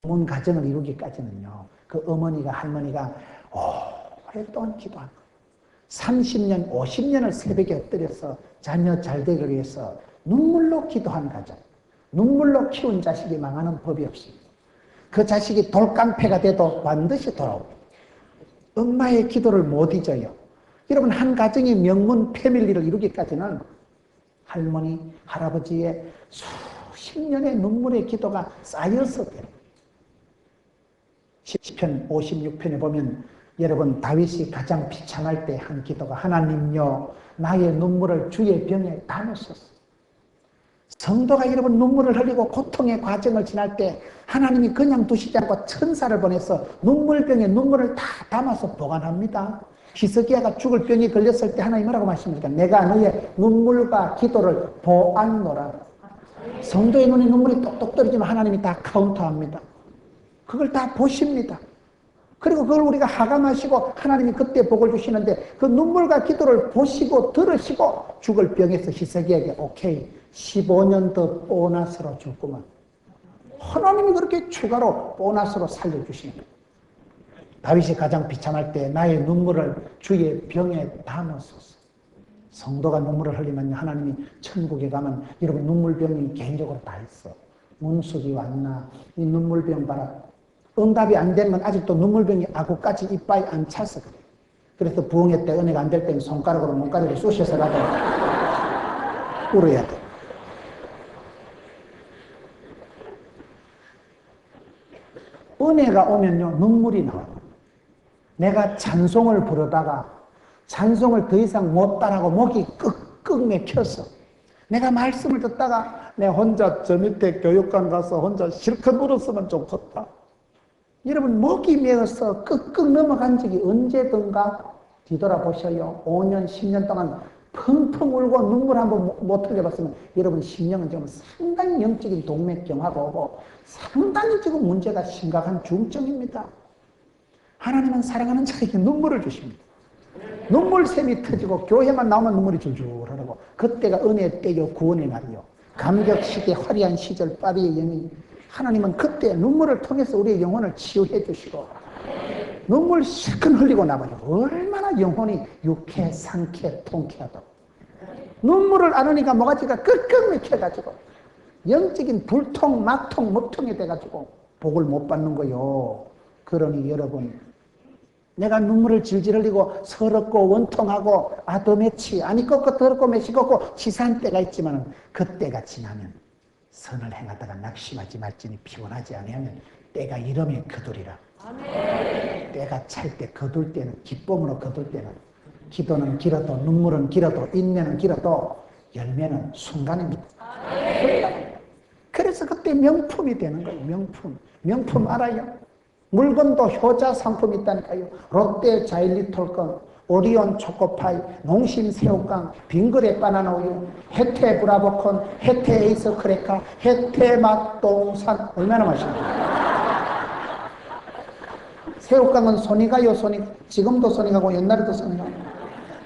온 가정을 이루기까지는요, 그 어머니가, 할머니가 오랫동안 기도한 거예요. 30년, 50년을 새벽에 엎드려서 자녀 잘 되기 위해서 눈물로 기도한 가정, 눈물로 키운 자식이 망하는 법이 없습니다. 그 자식이 돌깡패가 돼도 반드시 돌아옵니다. 엄마의 기도를 못 잊어요. 여러분, 한 가정이 명문 패밀리를 이루기까지는 할머니, 할아버지의 수십 년의 눈물의 기도가 쌓여서 돼요. 시편 56편에 보면 여러분, 다윗이 가장 비참할 때 한 기도가 하나님요, 나의 눈물을 주의 병에 담으소서. 성도가 여러분 눈물을 흘리고 고통의 과정을 지날 때 하나님이 그냥 두시지 않고 천사를 보내서 눈물병에 눈물을 다 담아서 보관합니다. 히스기야가 죽을 병이 걸렸을 때 하나님 뭐라고 말씀하십니까? 내가 너의 눈물과 기도를 보았노라. 성도의 눈에 눈물이 똑똑 떨어지면 하나님이 다 카운터합니다. 그걸 다 보십니다. 그리고 그걸 우리가 하감하시고 하나님이 그때 복을 주시는데 그 눈물과 기도를 보시고 들으시고 죽을 병에서 히스기야에게 오케이 15년 더 보너스로 줄구만. 하나님이 그렇게 추가로 보너스로 살려주시는 거예요. 다윗이 가장 비참할 때 나의 눈물을 주의 병에 담으소서. 성도가 눈물을 흘리면 하나님이 천국에 가면 여러분 눈물병이 개인적으로 다 있어. 문숙이 왔나? 이 눈물병 봐라. 응답이 안 되면 아직도 눈물병이 아구까지 이빨이 안 찼어. 그래서 부흥회 때 은혜가 안 될 때는 손가락으로 눈가리를 쑤셔서라도 울어야 돼. 은혜가 오면요 눈물이 나와요. 내가 찬송을 부르다가 찬송을 더 이상 못 따라하고 목이 끄끄 맥혀서 내가 말씀을 듣다가 내 혼자 저 밑에 교육관 가서 혼자 실컷 울었으면 좋겠다. 여러분 목이 메어서 끄끄 넘어간 적이 언제든가 뒤돌아보셔요. 5년 10년 동안 펑펑 울고 눈물 한번 못 흘려봤으면 여러분 심령은 지금 상당히 영적인 동맥경화가 오고 상당히 지금 문제가 심각한 중증입니다. 하나님은 사랑하는 자에게 눈물을 주십니다. 눈물샘이 터지고 교회만 나오면 눈물이 줄줄하고 그때가 은혜의 때요 구원의 날이요. 감격시대 화려한 시절 파리의 영이 하나님은 그때 눈물을 통해서 우리의 영혼을 치유해 주시고 눈물 실컷 흘리고 나가요. 얼마나 영혼이 유쾌, 상쾌, 통쾌하다고. 눈물을 안 흘리니까 모가지가 끄끄 맥혀가지고 영적인 불통, 막통, 먹통이 돼가지고 복을 못 받는 거요. 그러니 여러분 내가 눈물을 질질 흘리고 서럽고 원통하고 아도매치 아니 꺾고 더럽고 매시 꺾고 치사한 때가 있지만 그때가 지나면 선을 행하다가 낙심하지 말지니 피곤하지 아니하면 때가 이름에 거두리라. 아멘. 때가 찰 때 거둘 때는 기쁨으로 거둘 때는 기도는 길어도 눈물은 길어도 인내는 길어도 열매는 순간입니다. 아멘. 그래서 그때 명품이 되는 거예요. 명품 알아요? 물건도 효자 상품이 있다니까요. 롯데 자일리톨건, 오리온 초코파이, 농심 새우깡, 빙그레 바나나 우유, 혜태 브라보콘, 혜태 에이스 크래커, 혜태 맛동산. 얼마나 맛있나요? 새우깡은 손이 가요. 지금도 손이 가고 옛날에도 손이 가고.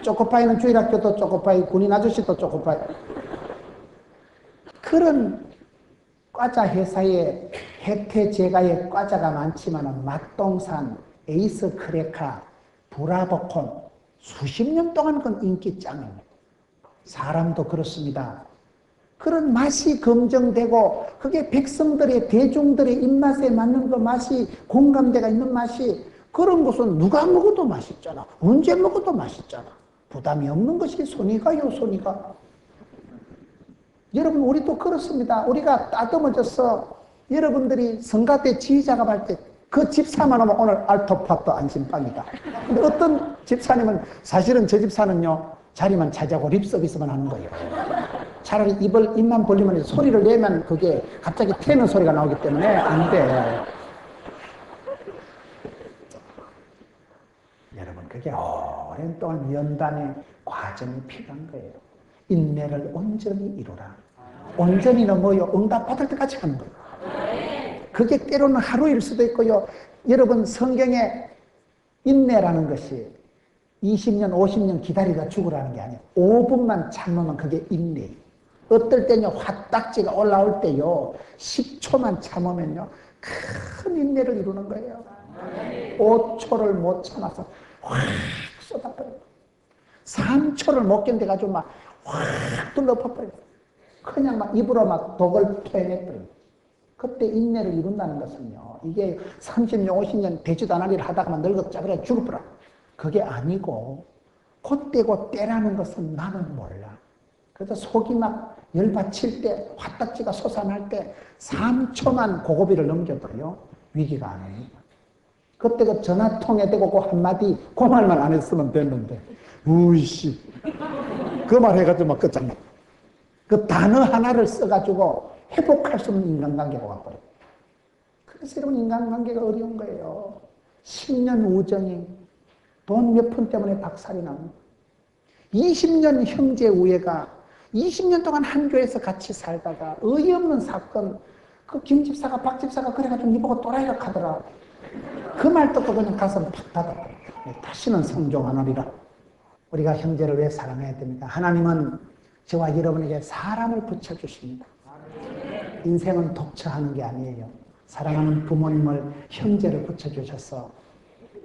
초코파이는 주일학교도 초코파이, 군인 아저씨도 초코파이. 그런 과자 회사에 혜태 제과의 과자가 많지만 맛동산, 에이스 크래커, 브라보콘 수십 년 동안 그건 인기 짱입니다. 사람도 그렇습니다. 그런 맛이 검증되고 그게 백성들의 대중들의 입맛에 맞는 그 맛이 공감대가 있는 맛이 그런 것은 누가 먹어도 맛있잖아. 언제 먹어도 맛있잖아. 부담이 없는 것이 손이 가요. 손이 가. 여러분 우리도 그렇습니다. 우리가 따듬어져서 여러분들이 성가 때 지휘작업할 때 그 집사만 오면 오늘 알토파토 안심빵이다. 근데 어떤 집사님은 사실은 저 집사는요 자리만 차지하고 립서비스만 하는 거예요. 차라리 입만 벌리면 소리를 내면 그게 갑자기 태는 소리가 나오기 때문에 안 돼. 여러분 그게 오랜 동안 연단의 과정이 필요한 거예요. 인내를 온전히 이루라. 온전히는 뭐요? 응답받을 때까지 하는 거예요. 그게 때로는 하루일 수도 있고요. 여러분 성경에 인내라는 것이 20년, 50년 기다리다 죽으라는 게 아니에요. 5분만 참으면 그게 인내예요. 어떨 때는요, 화딱지가 올라올 때요, 10초만 참으면요, 큰 인내를 이루는 거예요. 5초를 못 참아서 확 쏟아버려요. 3초를 못 견뎌가지고 막 확 둘러퍼버려요. 그냥 막 입으로 막 독을 토해내버려요. 그때 인내를 이룬다는 것은요, 이게 30년, 50년 되지도 않을 일을 하다가만 늙어짜버려 죽어버려. 그게 아니고, 그때고 때라는 것은 나는 몰라. 그래서 속이 막 열받칠 때, 화딱지가 솟아날 때 3초만 고고비를 넘겨도요, 위기가 안 옵니다. 그때 그 전화통에 대고 그 한마디, 그 말만 안 했으면 됐는데, 우이씨. 그 말 해가지고 막 끝장나. 그 단어 하나를 써가지고 회복할 수 없는 인간관계가 와버려요. 그래서 여러분, 인간관계가 어려운 거예요. 10년 우정이 돈 몇 푼 때문에 박살이 납니다. 20년 형제 우애가 20년 동안 한 교회에서 같이 살다가 어이없는 사건, 그 김 집사가 박 집사가 그래가지고 니보고 또라이라 하더라. 그 말 듣고 그냥 가슴 팍 닫아. 다시는 성종 안 하리라. 우리가 형제를 왜 사랑해야 됩니까? 하나님은 저와 여러분에게 사람을 붙여주십니다. 인생은 독처하는 게 아니에요. 사랑하는 부모님을, 형제를 붙여주셔서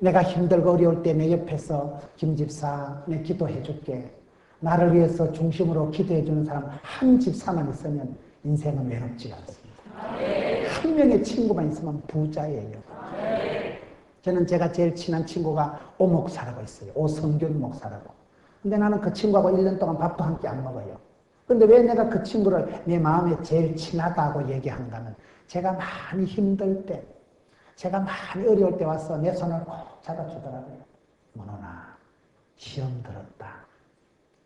내가 힘들고 어려울 때 내 옆에서 김집사 내 기도해 줄게. 나를 위해서 중심으로 기도해 주는 사람 한 집사만 있으면 인생은 외롭지가 않습니다. 한 명의 친구만 있으면 부자예요. 저는 제가 제일 친한 친구가 오 목사라고 있어요. 오성균 목사라고. 근데 나는 그 친구하고 1년 동안 밥도 함께 안 먹어요. 근데 왜 내가 그 친구를 내 마음에 제일 친하다고 얘기하는가는, 제가 많이 힘들 때, 제가 많이 어려울 때 와서 내 손을 꼭 잡아주더라고요. 문호나, 시험 들었다.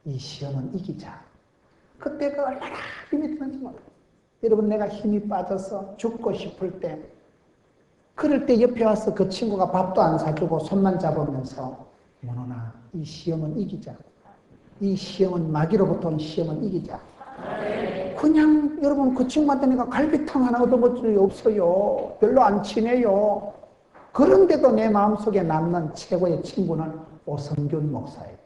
이 시험은 이기자. 그때가 얼마나 힘이 드는지 몰라요. 여러분, 내가 힘이 빠져서 죽고 싶을 때, 그럴 때 옆에 와서 그 친구가 밥도 안 사주고 손만 잡으면서, 문호나, 이 시험은 이기자. 이 시험은, 마귀로부터 온 시험은 이기자. 그냥 여러분, 그 친구한테 내가 갈비탕 하나 얻어볼 줄이 없어요. 별로 안 친해요. 그런데도 내 마음속에 남는 최고의 친구는 오성균 목사예요.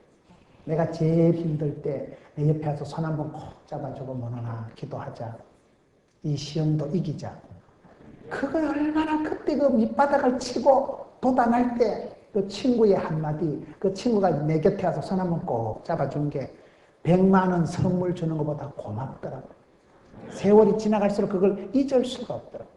내가 제일 힘들 때 내 옆에 와서 손 한번 콕 잡아주고, 문호나, 기도하자. 이 시험도 이기자. 그걸 얼마나 그때 그 밑바닥을 치고 돋아날 때 그 친구의 한마디, 그 친구가 내 곁에 와서 손 한번 꼭 잡아준 게 100만 원 선물 주는 것보다 고맙더라고요. 세월이 지나갈수록 그걸 잊을 수가 없더라고요.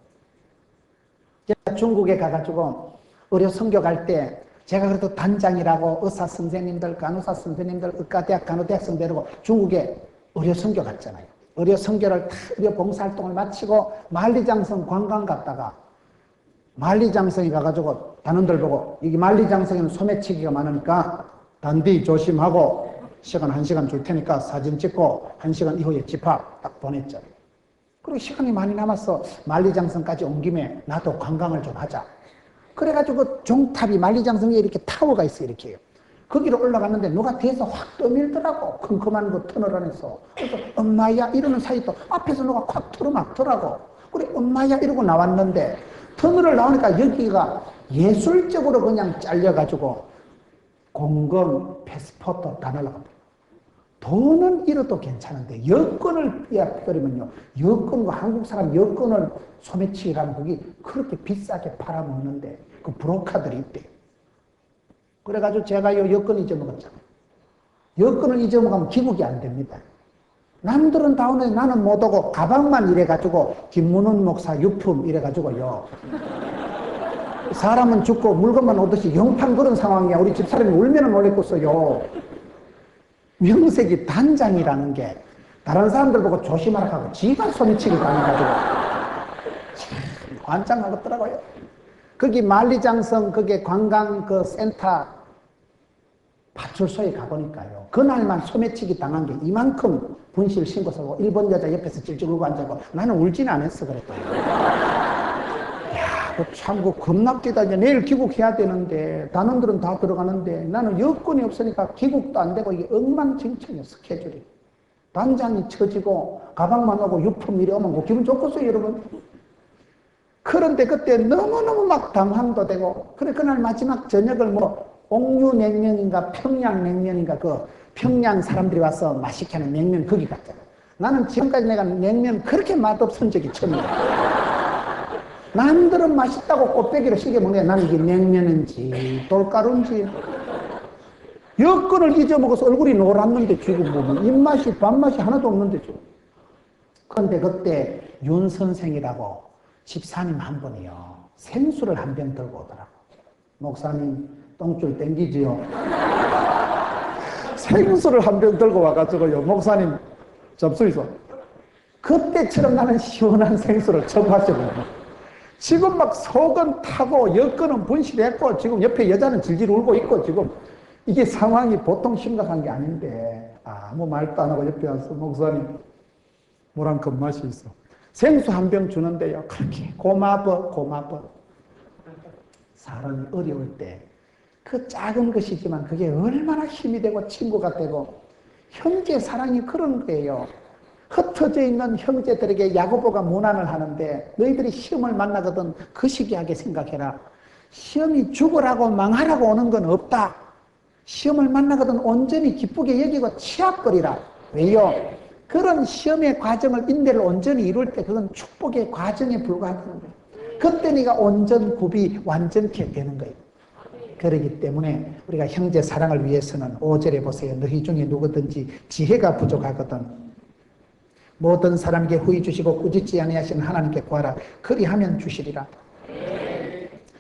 제가 중국에 가가지고 의료 선교 갈 때, 제가 그래도 단장이라고 의사 선생님들, 간호사 선생님들, 의과대학, 간호대학생 데리고 중국에 의료 선교 갔잖아요. 의료 선교를 다 의료 봉사활동을 마치고 만리장성 관광 갔다가, 만리장성에 가가지고 단원들 보고, 이게 만리장성에는 소매치기가 많으니까 단디 조심하고 시간 1시간 줄 테니까 사진 찍고 1시간 이후에 집합 딱 보냈죠. 그리고 시간이 많이 남아서 만리장성까지 온 김에 나도 관광을 좀 하자. 그래가지고 그 종탑이, 만리장성에 이렇게 타워가 있어요. 이렇게요. 거기로 올라갔는데 누가 뒤에서 확 떠밀더라고. 큼큼한 그 터널 안에서. 그래서 엄마야 이러는 사이 또 앞에서 누가 콱 틀어막더라고. 그래 엄마야 이러고 나왔는데, 터널을 나오니까 여기가 예술적으로 그냥 잘려가지고 공건, 패스포트 다 날라갑니다. 돈은 잃어도 괜찮은데 여권을 빼앗겨버리면요, 여권과 한국 사람 여권을 소매치기라는 그게 그렇게 비싸게 팔아먹는데 그 브로커들이 있대요. 그래가지고 제가 요 여권 잊어먹었잖아요. 여권을 잊어먹으면 귀국이 안 됩니다. 남들은 다 오는데 나는 못 오고, 가방만 이래가지고 김문훈 목사 유품 이래가지고요, 사람은 죽고 물건만 오듯이 영판 그런 상황이야. 우리 집사람이 울면은 놀랬겠어요. 명색이 단장이라는 게 다른 사람들 보고 조심하라 하고 지가 소매치기 당해가지고 참 환장하겠더라고요. 거기 만리장성 그게 관광 그 센터 파출소에 가보니까요, 그날만 소매치기 당한 게 이만큼 분실 신고 서고 일본 여자 옆에서 찔찔 울고 앉아고, 나는 울지는 않았어. 그랬더니 야, 참 겁납디다. 이제 내일 귀국해야 되는데 단원들은 다 들어가는데 나는 여건이 없으니까 귀국도 안 되고, 이게 엉망진창이야. 스케줄이 단장이 처지고 가방만 오고 유품 이리 오면 뭐 기분 좋겠어요 여러분. 그런데 그때 너무너무 막 당황도 되고, 그래 그날 마지막 저녁을 뭐 옥류냉면인가 평양냉면인가, 그 평양 사람들이 와서 맛있게 하는 냉면 거기 갔잖아. 나는 지금까지 내가 냉면 그렇게 맛없은 적이 처음이야. 남들은 맛있다고 꽃배기를 시게 먹네. 나는 이게 냉면인지 돌가루인지 여건을 잊어먹어서 얼굴이 노랗는데 지금 뭐 입맛이 밥맛이 하나도 없는데 지금. 그런데 그때 윤 선생이라고 집사님 한 분이요 생수를 한 병 들고 오더라고. 목사님 똥줄 땡기지요. 생수를 한 병 들고 와가지고요 목사님 접수해서 그때처럼 나는 시원한 생수를 처음 마셔보고 지금 막 속은 타고 여건은 분실했고 지금 옆에 여자는 질질 울고 있고 지금 이게 상황이 보통 심각한 게 아닌데 아무 말도 안 하고 옆에 와서 목사님 물 한 컵 마시있어. 생수 한 병 주는데요 그렇게 고마워. 사람이 어려울 때 그 작은 것이지만 그게 얼마나 힘이 되고 친구가 되고 형제 사랑이 그런 거예요. 흩어져 있는 형제들에게 야고보가 문안을 하는데 너희들이 시험을 만나거든 거시기하게 생각해라. 시험이 죽으라고 망하라고 오는 건 없다. 시험을 만나거든 온전히 기쁘게 여기고 치압거리라. 왜요? 그런 시험의 과정을 인내를 온전히 이룰 때 그건 축복의 과정에 불과하다는 거예요. 그때 네가 온전 굽이 완전케 되는 거예요. 그렇기 때문에 우리가 형제 사랑을 위해서는 5절에 보세요. 너희 중에 누구든지 지혜가 부족하거든 모든 사람에게 후히 주시고 꾸짖지 아니하시는 하나님께 구하라. 그리하면 주시리라.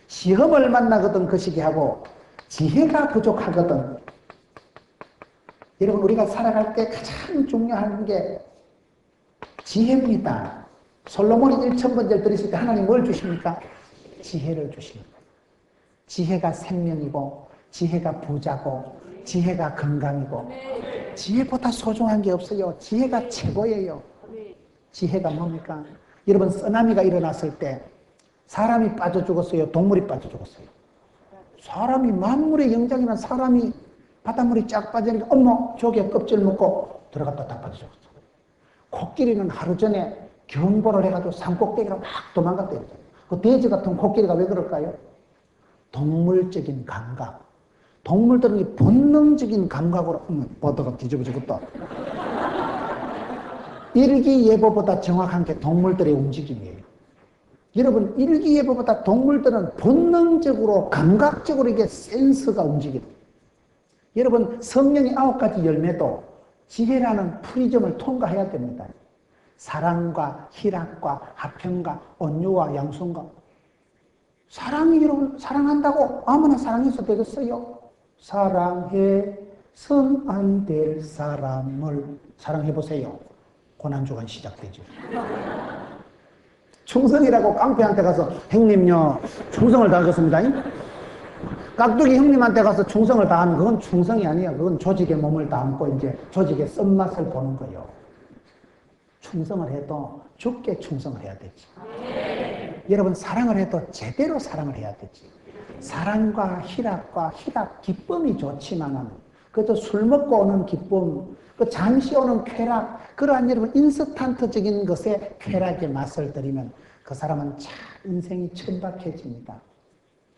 시험을 만나거든 거시기 하고 지혜가 부족하거든. 여러분 우리가 살아갈 때 가장 중요한 게 지혜입니다. 솔로몬이 1000번째를 들으실 때 하나님 뭘 주십니까? 지혜를 주십니다. 지혜가 생명이고 지혜가 부자고 지혜가 건강이고 지혜보다 소중한 게 없어요. 지혜가 최고예요. 지혜가 뭡니까? 여러분 쓰나미가 일어났을 때 사람이 빠져 죽었어요? 동물이 빠져 죽었어요? 사람이 만물의 영장이면 사람이 바닷물이 쫙 빠지니까 어머 조개 껍질 먹고 들어갔다 다 빠져 죽었어. 코끼리는 하루 전에 경보를 해가지고 산꼭대기로 막 도망갔대요. 그 돼지 같은 코끼리가 왜 그럴까요? 동물적인 감각. 동물들은 이 본능적인 감각으로 버터가 뒤집어지겠다. 일기예보보다 정확한 게 동물들의 움직임이에요. 여러분 일기예보보다 동물들은 본능적으로 감각적으로 이게 센서가 움직입니다. 여러분 성령의 9가지 열매도 지혜라는 프리즘을 통과해야 됩니다. 사랑과 희락과 화평과 온유와 양순과 사랑이 여러분 사랑한다고 아무나 사랑해서 되겠어요? 사랑해선 안 될 사람을 사랑해보세요. 고난주간 시작되죠. 충성이라고 깡패한테 가서 형님요 충성을 다하겠습니다. 깍두기 형님한테 가서 충성을 다하면 그건 충성이 아니야. 그건 조직의 몸을 담고 이제 조직의 쓴맛을 보는 거예요. 충성을 해도 죽게 충성을 해야 되지. 여러분 사랑을 해도 제대로 사랑을 해야 되지. 사랑과 희락과 희락 기쁨이 좋지만은 그저 술 먹고 오는 기쁨, 그 잠시 오는 쾌락, 그러한 여러분 인스턴트적인 것에 쾌락의 맛을 들이면 그 사람은 참 인생이 천박해집니다.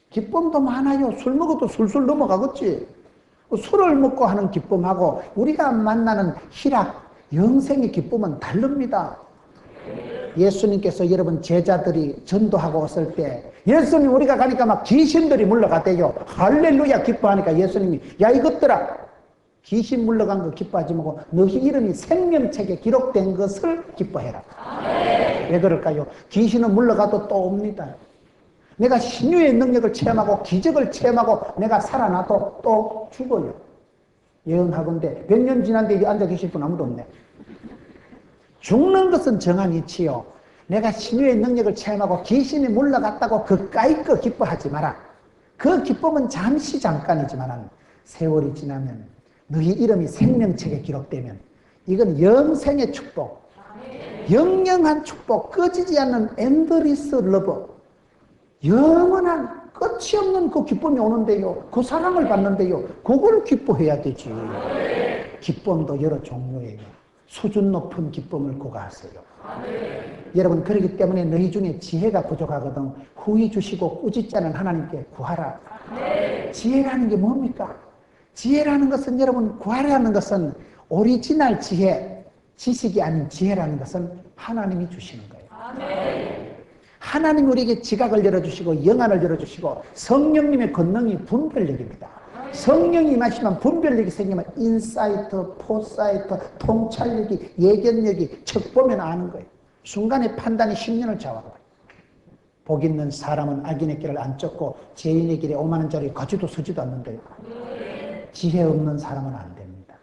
기쁨도 많아요. 술 먹어도 술술 넘어가겠지. 술을 먹고 하는 기쁨하고 우리가 만나는 희락, 영생의 기쁨은 다릅니다. 예수님께서 여러분 제자들이 전도하고 왔을 때 예수님 우리가 가니까 막 귀신들이 물러갔대요. 할렐루야 기뻐하니까 예수님이 야 이것들아 귀신 물러간 거 기뻐하지 말고 너희 이름이 생명책에 기록된 것을 기뻐해라. 왜 그럴까요? 귀신은 물러가도 또 옵니다. 내가 신유의 능력을 체험하고 기적을 체험하고 내가 살아나도 또 죽어요. 예언하건대 100년 지난데 여기 앉아 계실 분 아무도 없네. 죽는 것은 정한 이치요. 내가 신유의 능력을 체험하고 귀신이 물러갔다고 그까이 거 기뻐하지 마라. 그 기쁨은 잠시 잠깐이지만 세월이 지나면 너희 이름이 생명책에 기록되면 이건 영생의 축복, 영영한 축복, 꺼지지 않는 엔더리스 러브, 영원한 끝이 없는 그 기쁨이 오는데요. 그 사랑을 받는데요. 그걸 기뻐해야 되지. 기쁨도 여러 종류예요. 수준 높은 기쁨을 구가하세요. 여러분 그렇기 때문에 너희 중에 지혜가 부족하거든 후히 주시고 꾸짖지 않은 하나님께 구하라. 지혜라는 게 뭡니까? 지혜라는 것은 여러분 구하라는 것은 오리지널 지혜, 지식이 아닌 지혜라는 것은 하나님이 주시는 거예요. 하나님 우리에게 지각을 열어주시고 영안을 열어주시고 성령님의 권능이 분별력입니다. 성령이 임하시면 분별력이 생기면 인사이트, 포사이트, 통찰력이, 예견력이 척 보면 아는 거예요. 순간의 판단이 10년을 좌우하는 거예요. 복 있는 사람은 악인의 길을 안 쫓고 죄인의 길에 오만한 자리에 가지도 서지도 않는데요. 지혜 없는 사람은 안 됩니다.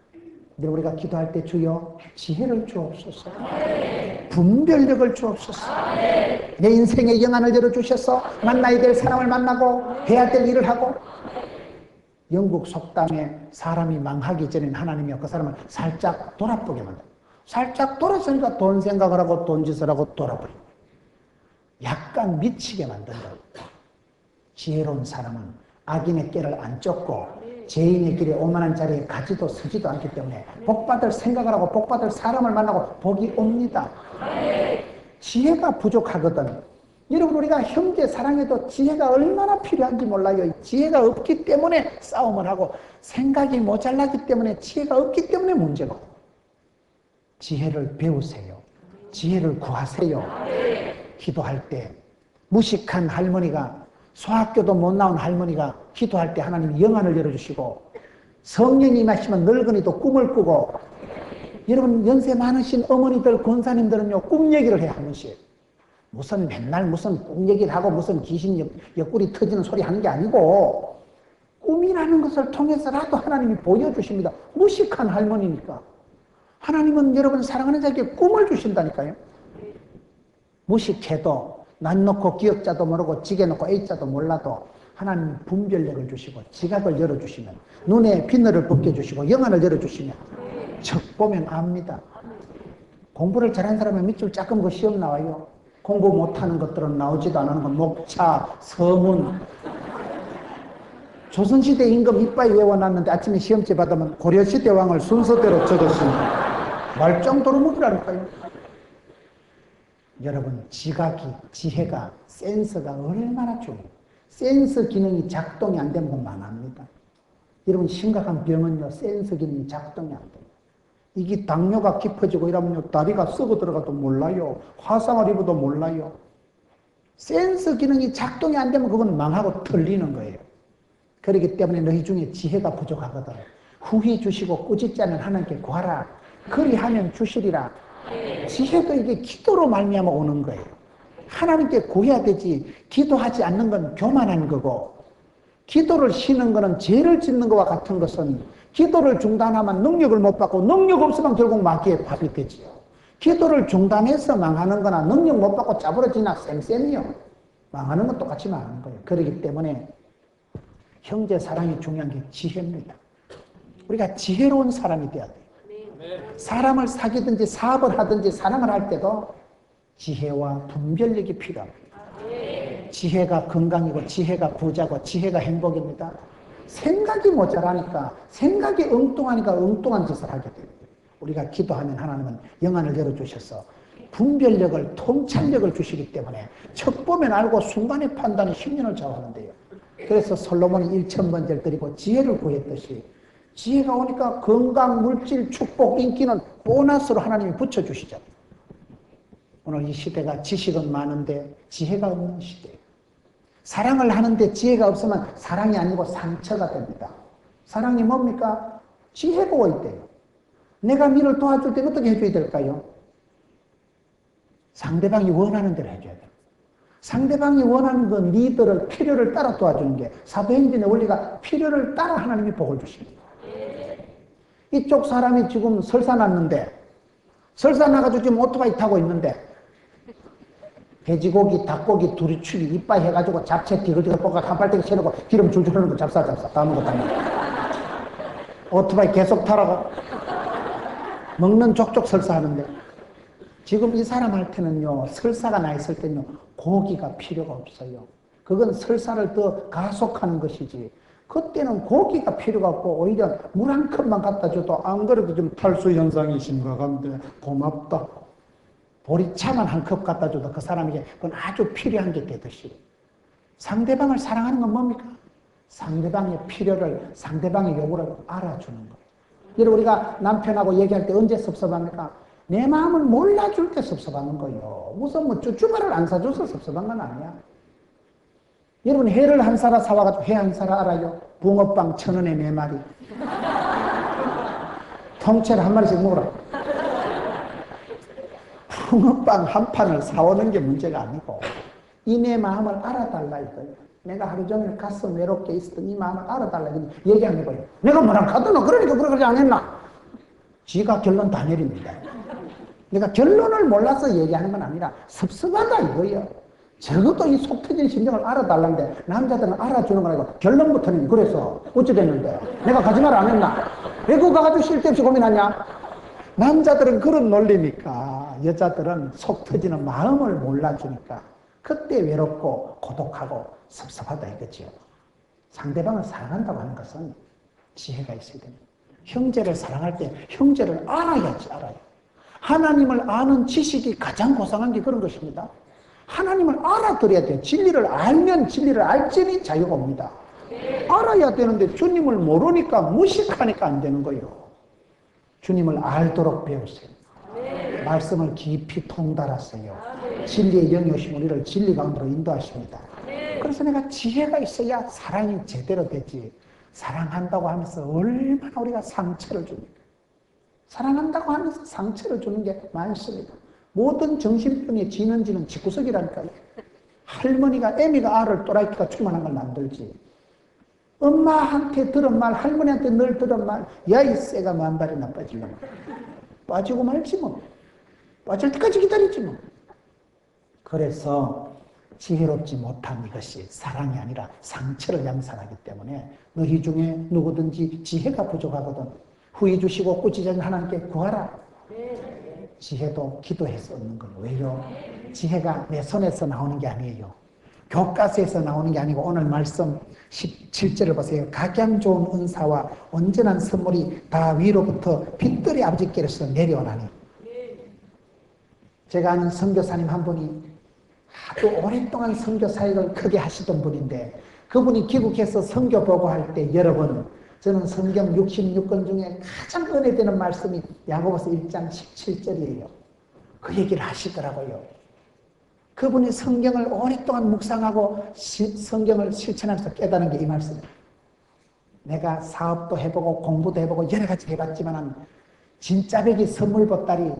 근데 우리가 기도할 때 주여 지혜를 주옵소서. 분별력을 주옵소서. 내 인생의 영안을 열어주셔서 만나야 될 사람을 만나고 해야 될 일을 하고. 영국 속담에 사람이 망하기 전엔 하나님이 그 사람을 살짝 돌아보게 만든다. 살짝 돌았으니까 돈 생각을 하고 돈 짓을 하고 돌아버리고 약간 미치게 만든다. 지혜로운 사람은 악인의 길을 안 쫓고 죄인의 길에 오만한 자리에 가지도 서지도 않기 때문에 복받을 생각을 하고 복받을 사람을 만나고 복이 옵니다. 지혜가 부족하거든. 여러분 우리가 형제 사랑해도 지혜가 얼마나 필요한지 몰라요. 지혜가 없기 때문에 싸움을 하고 생각이 모자라기 때문에 지혜가 없기 때문에 문제고. 지혜를 배우세요. 지혜를 구하세요. 기도할 때 무식한 할머니가 소학교도 못 나온 할머니가 기도할 때 하나님이 영안을 열어주시고 성령이 임하시면 늙은이도 꿈을 꾸고 여러분 연세 많으신 어머니들 권사님들은요 꿈 얘기를 해요. 한 번씩. 무슨 맨날 무슨 꿈 얘기를 하고 무슨 귀신 옆구리 터지는 소리 하는 게 아니고 꿈이라는 것을 통해서라도 하나님이 보여주십니다. 무식한 할머니니까. 하나님은 여러분 사랑하는 자에게 꿈을 주신다니까요. 무식해도 난 놓고 기억자도 모르고 지게 놓고 A자도 몰라도 하나님 분별력을 주시고 지각을 열어주시면 눈에 비늘을 벗겨주시고 영안을 열어주시면 척 보면 압니다. 공부를 잘하는 사람은 밑줄 작은 거 시험 나와요. 공부 못하는 것들은 나오지도 않는 건 목차, 서문. 조선시대 임금 이빠이 외워놨는데 아침에 시험지 받으면 고려시대 왕을 순서대로 적었습니다. 말 정도로 묵으라니까요. 여러분 지각이, 지혜가, 센서가 얼마나 중요해요. 센서 기능이 작동이 안 되는 건 많합니다. 여러분 심각한 병은요 센서 기능이 작동이 안 돼요. 이게 당뇨가 깊어지고 이러면요 다리가 썩어 들어가도 몰라요. 화상을 입어도 몰라요. 센서 기능이 작동이 안 되면 그건 망하고 털리는 거예요. 그렇기 때문에 너희 중에 지혜가 부족하거든. 후히 주시고 꾸짖지 않은 하나님께 구하라. 그리하면 주시리라. 지혜도 이게 기도로 말미암아 오는 거예요. 하나님께 구해야 되지 기도하지 않는 건 교만한 거고 기도를 쉬는 거는 죄를 짓는 것과 같은 것은 기도를 중단하면 능력을 못 받고 능력 없으면 결국 마귀의 밥이 되지요. 기도를 중단해서 망하는 거나 능력 못 받고 짜부러지나 쌤쌤이요. 망하는 건 똑같이 망하는 거예요. 그렇기 때문에 형제 사랑이 중요한 게 지혜입니다. 우리가 지혜로운 사람이 돼야 돼요. 사람을 사귀든지 사업을 하든지 사랑을 할 때도 지혜와 분별력이 필요합니다. 지혜가 건강이고 지혜가 부자고 지혜가 행복입니다. 생각이 모자라니까 생각이 엉뚱하니까 엉뚱한 짓을 하게 돼요. 우리가 기도하면 하나님은 영안을 열어주셔서 분별력을 통찰력을 주시기 때문에 척 보면 알고 순간의 판단이 10년을 좌우하는데요. 그래서 솔로몬이 1000번제를 드리고 지혜를 구했듯이 지혜가 오니까 건강, 물질, 축복, 인기는 보너스로 하나님이 붙여주시잖아요. 오늘 이 시대가 지식은 많은데 지혜가 없는 시대예요. 사랑을 하는데 지혜가 없으면 사랑이 아니고 상처가 됩니다. 사랑이 뭡니까? 지혜 보고 있대요. 내가 니를 도와줄 때 어떻게 해줘야 될까요? 상대방이 원하는 대로 해줘야 돼요. 상대방이 원하는 건 니들을 필요를 따라 도와주는 게 사도행전의 원리가 필요를 따라 하나님이 복을 주십니다. 이쪽 사람이 지금 설사 났는데 설사 나가지고 지금 오토바이 타고 있는데 돼지고기, 닭고기, 두리치기 이빠이 해가지고 잡채 디글디글 볶아 한팔대기 채놓고 기름 줄줄 흐르는 거 잡사 다 먹고 다니고 오토바이 계속 타라고 먹는 족족 설사하는데 지금 이 사람한테는요 설사가 나 있을 때는요 고기가 필요가 없어요. 그건 설사를 더 가속하는 것이지 그때는 고기가 필요가 없고 오히려 물 한 컵만 갖다 줘도 안 그래도 좀 탈수 현상이 심각한데 고맙다. 보리차만 한 컵 갖다 줘도 그 사람에게 그건 아주 필요한 게 되듯이 상대방을 사랑하는 건 뭡니까? 상대방의 필요를 상대방의 요구를 알아주는 거예요. 여러분 우리가 남편하고 얘기할 때 언제 섭섭합니까? 내 마음을 몰라줄 때 섭섭한 거예요. 무슨 뭐 쭈쭈바를 안 사줘서 섭섭한 건 아니야. 여러분 회를 한 사라 사와가지고 회 한 사라 알아요? 붕어빵 1,000원에 4마리. 통째로 한 마리씩 먹으라. 붕어빵 한 판을 사오는 게 문제가 아니고 이 내 마음을 알아달라 이거예요. 내가 하루 종일 가슴 외롭게 있었던 이 마음을 알아달라 얘기하는 거예요. 내가 뭐랑 가더나 그러니까 그러지 않았나? 지가 결론 다 내립니다. 내가 결론을 몰라서 얘기하는 건 아니라 섭섭하다 이거예요. 적어도 이 속 터진 심정을 알아달라는데 남자들은 알아주는 건 아니고 결론부터는 그래서 어찌 됐는데 내가 거짓말을 안 했나? 왜 그거 가지고 쓸데없이 고민하냐? 남자들은 그런 논리니까 여자들은 속 터지는 마음을 몰라주니까 그때 외롭고 고독하고 섭섭하다 이거지요. 상대방을 사랑한다고 하는 것은 지혜가 있어야 됩니다. 형제를 사랑할 때 형제를 알아야지 알아요. 하나님을 아는 지식이 가장 고상한 게 그런 것입니다. 하나님을 알아들어야 돼요. 진리를 알면 진리를 알지니 자유가 옵니다. 알아야 되는데 주님을 모르니까 무식하니까 안 되는 거예요. 주님을 알도록 배우세요. 말씀을 깊이 통달하세요. 진리의 영이 오시면 우리를 진리 가운데로 인도하십니다. 그래서 내가 지혜가 있어야 사랑이 제대로 되지. 사랑한다고 하면서 얼마나 우리가 상처를 줍니까? 사랑한다고 하면서 상처를 주는 게 많습니다. 모든 정신병의 진원지는 집구석이라니까요. 할머니가 애미가 알을 또라이키가 충만한 걸 만들지. 엄마한테 들은 말, 할머니한테 늘 들은 말, 야 이 쇠가 만발이나 빠지려면 빠지고 말지 뭐. 빠질 때까지 기다리지 뭐. 그래서 지혜롭지 못한 이것이 사랑이 아니라 상처를 양산하기 때문에 너희 중에 누구든지 지혜가 부족하거든 후히 주시고 꾸짖은 하나님께 구하라. 지혜도 기도해서 얻는 거예요. 왜요? 지혜가 내 손에서 나오는 게 아니에요. 교과서에서 나오는 게 아니고 오늘 말씀 17절을 보세요. 각양 좋은 은사와 온전한 선물이 다 위로부터 빛들의 아버지께로서 내려오나니. 제가 아는 선교사님 한 분이 아주 오랫동안 선교 사역을 크게 하시던 분인데 그분이 귀국해서 선교 보고할 때 여러분 저는 성경 66권 중에 가장 은혜되는 말씀이 야고보서 1장 17절이에요. 그 얘기를 하시더라고요. 그분이 성경을 오랫동안 묵상하고 성경을 실천하면서 깨달은 게 이 말씀이에요. 내가 사업도 해보고 공부도 해보고 여러 가지 해봤지만 진짜배기 선물 보따리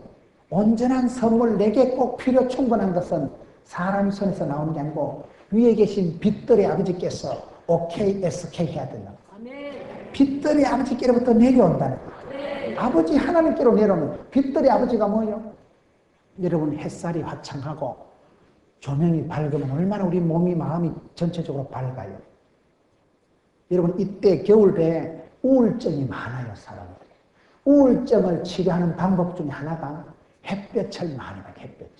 온전한 선물 내게 꼭 필요 충분한 것은 사람 손에서 나오는 게 아니고 위에 계신 빛들의 아버지께서 OKSK 해야 된다. 빛들의 아버지께로부터 내려온다는 거예요. 아버지 하나님께로 내려오는 빛들의 아버지가 뭐예요? 여러분 햇살이 화창하고 조명이 밝으면 얼마나 우리 몸이 마음이 전체적으로 밝아요. 여러분 이때 겨울에 우울증이 많아요. 사람들이. 우울증을 치료하는 방법 중에 하나가 햇볕을 많이 봐요. 햇볕.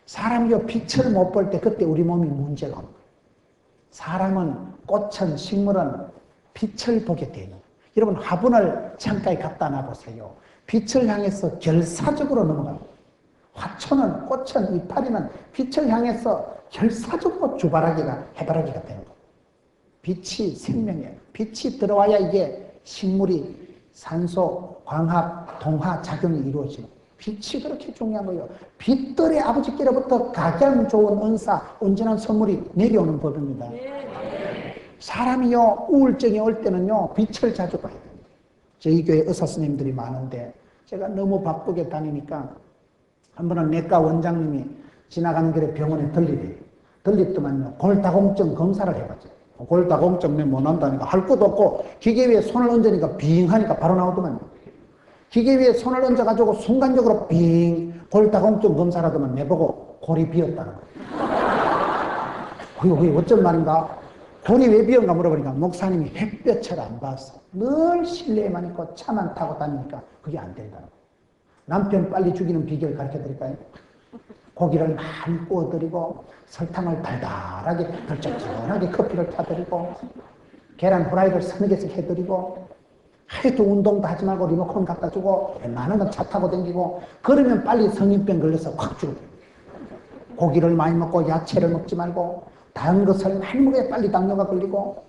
사람이 빛을 못 볼 때 그때 우리 몸이 문제가 없는 거예요. 사람은 꽃은 식물은 빛을 보게 되는 거예요. 여러분 화분을 창가에 갖다 놔보세요. 빛을 향해서 결사적으로 넘어가요. 화초는 꽃은 이파리는 빛을 향해서 결사적으로 해바라기가 되는 거예요. 빛이 생명이에요. 빛이 들어와야 이게 식물이 산소, 광합, 동화 작용이 이루어지는 거예요. 빛이 그렇게 중요한 거예요. 빛들의 아버지께로부터 가장 좋은 은사, 온전한 선물이 내려오는 법입니다. 사람이요 우울증이 올 때는요 빛을 자주 봐야 됩니다. 저희 교회 의사 선생님들이 많은데 제가 너무 바쁘게 다니니까 한 번은 내과 원장님이 지나가는 길에 병원에 들리더만요 골다공증 검사를 해봤죠. 골다공증 내 못 난다니까 할 것도 없고 기계 위에 손을 얹으니까 빙 하니까 바로 나오더만요. 기계 위에 손을 얹어가지고 순간적으로 빙 골다공증 검사라더만 내보고 골이 비었다는 거예요. 그게 어쩐 말인가? 골이 왜 비었는가 물어보니까 목사님이 햇볕을 안 봐서 늘 실내에만 있고 차만 타고 다니니까 그게 안 된다는 거예요. 남편 빨리 죽이는 비결 가르쳐드릴까요? 고기를 많이 구워드리고 설탕을 달달하게 덜쩍덜하게 커피를 타드리고 계란 후라이를 서너 개씩 해드리고 하여튼 운동도 하지 말고 리모컨 갖다 주고 웬만한 건 차 타고 다니고 그러면 빨리 성인병 걸려서 확 죽어요. 고기를 많이 먹고 야채를 먹지 말고 다른 것을 많이 먹어야 빨리 당뇨가 걸리고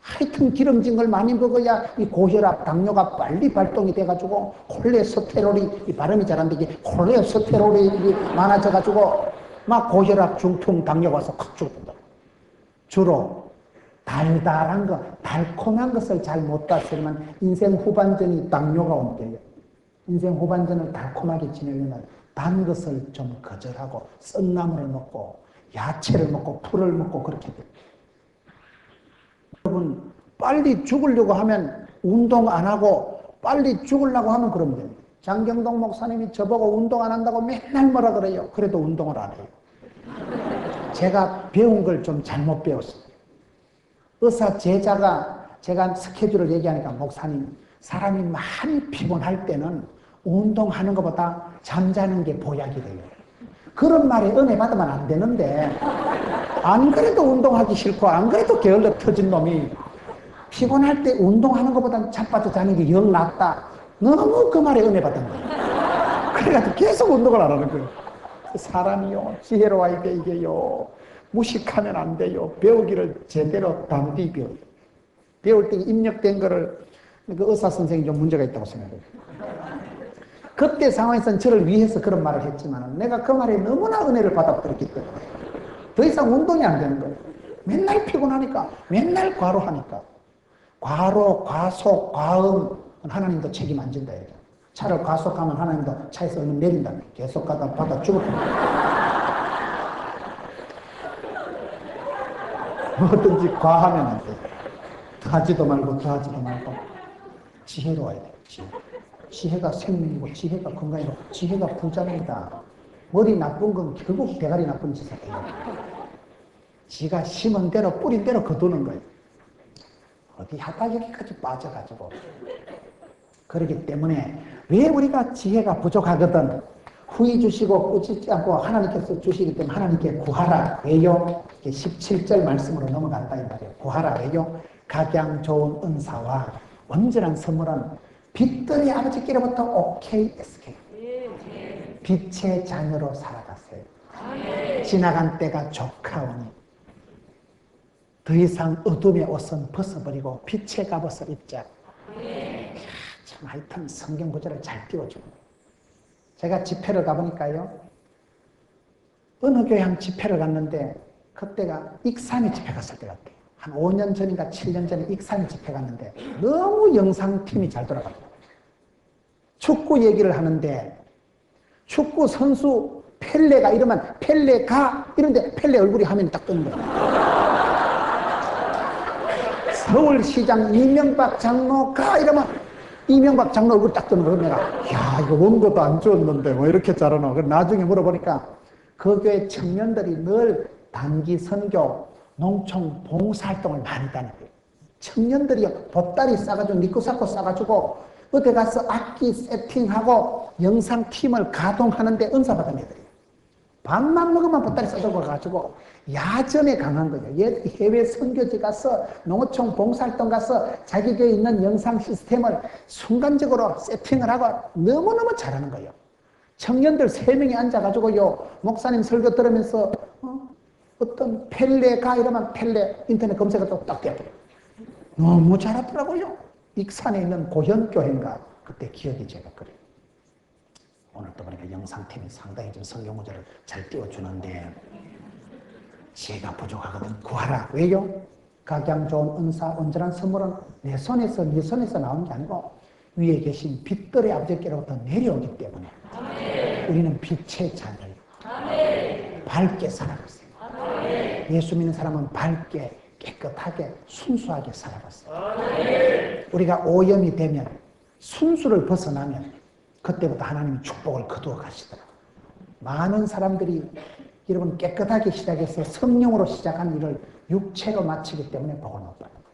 하여튼 기름진 걸 많이 먹어야 이 고혈압, 당뇨가 빨리 발동이 돼가지고 콜레스테롤이, 이 발음이 잘 안 되게 콜레스테롤이 많아져가지고 막 고혈압, 중풍, 당뇨가 와서 확 죽는다. 주로 달달한 거, 달콤한 것을 잘 못 봤으면 인생 후반전이 당뇨가 온대요. 인생 후반전을 달콤하게 지내려면 단 것을 좀 거절하고 썬나물을 먹고 야채를 먹고 풀을 먹고 그렇게 돼요. 여러분 빨리 죽으려고 하면 운동 안 하고 빨리 죽으려고 하면 그러면 돼요. 장경동 목사님이 저보고 운동 안 한다고 맨날 뭐라 그래요. 그래도 운동을 안 해요. 제가 배운 걸 좀 잘못 배웠어요. 의사 제자가 제가 스케줄을 얘기하니까 목사님 사람이 많이 피곤할 때는 운동하는 것보다 잠자는 게 보약이래요. 그런 말에 은혜 받으면 안 되는데 안 그래도 운동하기 싫고 안 그래도 게을러 터진 놈이 피곤할 때 운동하는 것보다 잠빠져 자는 게 영 낫다. 너무 그 말에 은혜 받은 거예요. 그래가지고 계속 운동을 안 하는 거예요. 사람이요 지혜로워야 돼. 이게요 무식하면 안 돼요. 배우기를 제대로 담비 배워요. 배울 때 입력된 거를 그 의사 선생님이 좀 문제가 있다고 생각해요. 그때 상황에서는 저를 위해서 그런 말을 했지만 내가 그 말에 너무나 은혜를 받아들였기 때문에 더 이상 운동이 안 되는 거예요. 맨날 피곤하니까 맨날 과로하니까 과로, 과속, 과음 하나님도 책임 안 진다. 차를 과속하면 하나님도 차에서 얼른 내린다. 계속 가다 받아 죽었다. 뭐든지 과하면 안 돼. 더하지도 말고 더하지도 말고 지혜로워야 돼. 지혜가 생명이고 지혜가 건강이고 지혜가 부자입니다. 머리 나쁜 건 결국 대가리 나쁜 짓을 해요. 지가 심은 대로 뿌린 대로 거두는 거예요. 어디 하다 여기까지 빠져가지고. 그렇기 때문에 왜 우리가 지혜가 부족하거든 후히 주시고 꾸짖지 않고 하나님께서 주시기 때문에 하나님께 구하라. 왜요? 17절 말씀으로 넘어간다 이 말이에요. 구하라. 왜요? 각양 좋은 은사와 온전한 선물은 빛들의 아버지께로부터 오케이 SK 빛의 자녀로 살아가세요. 지나간 때가 조카오니 더 이상 어둠의 옷은 벗어버리고 빛의 갑옷을 입자. 참 하여튼 성경 구절을 잘 띄워주고 제가 집회를 가보니까요 어느 교회 한 집회를 갔는데 그때가 익산에 집회 갔을 때 같아요. 한 5년 전인가 7년 전에 익산에 집회 갔는데 너무 영상팀이 잘 돌아갔어요. 축구 얘기를 하는데 축구 선수 펠레가 이러면 펠레가 이런데 펠레 얼굴이 화면에 딱 뜨는 거예요. 서울시장 이명박 장로가 이러면 이명박 장로 얼굴 딱 뜨는 거예요. 내가 야 이거 원고도 안 줬는데 뭐 이렇게 잘하나. 나중에 물어보니까 그 교회 청년들이 늘 단기 선교 농촌 봉사활동을 많이 다녔대요. 청년들이 보따리 싸가지고 니꾸사꾸 싸가지고 어디 가서 악기 세팅하고 영상팀을 가동하는데 은사 받은 애들이에요. 밥만 먹으면 보따리 싸들고 가가지고 야전에 강한 거예요. 해외 선교지 가서 농어촌 봉사활동 가서 자기 교회에 있는 영상 시스템을 순간적으로 세팅을 하고 너무너무 잘하는 거예요. 청년들 3명이 앉아가지고요 목사님 설교 들으면서 어떤 펠레가 이러면 펠레 인터넷 검색어도 딱 돼버려요. 너무 잘하더라고요. 익산에 있는 고현교회인가 그때 기억이 제가 그래요. 오늘 또 보니까 영상팀이 상당히 좀 성경 구절을 잘 띄워주는데 지혜가 부족하거든 구하라. 왜요? 각양 좋은 은사 온전한 선물은 내 손에서 네 손에서 나오는 게 아니고 위에 계신 빛들의 아버지께로부터 내려오기 때문에 우리는 빛의 자녀예요. 밝게 살아가세요. 예수 믿는 사람은 밝게 깨끗하게 순수하게 살아갔어요. 우리가 오염이 되면 순수를 벗어나면 그때부터 하나님이 축복을 거두어 가시더라고요. 많은 사람들이 여러분 깨끗하게 시작해서 성령으로 시작한 일을 육체로 마치기 때문에 복을 못 받는 거예요.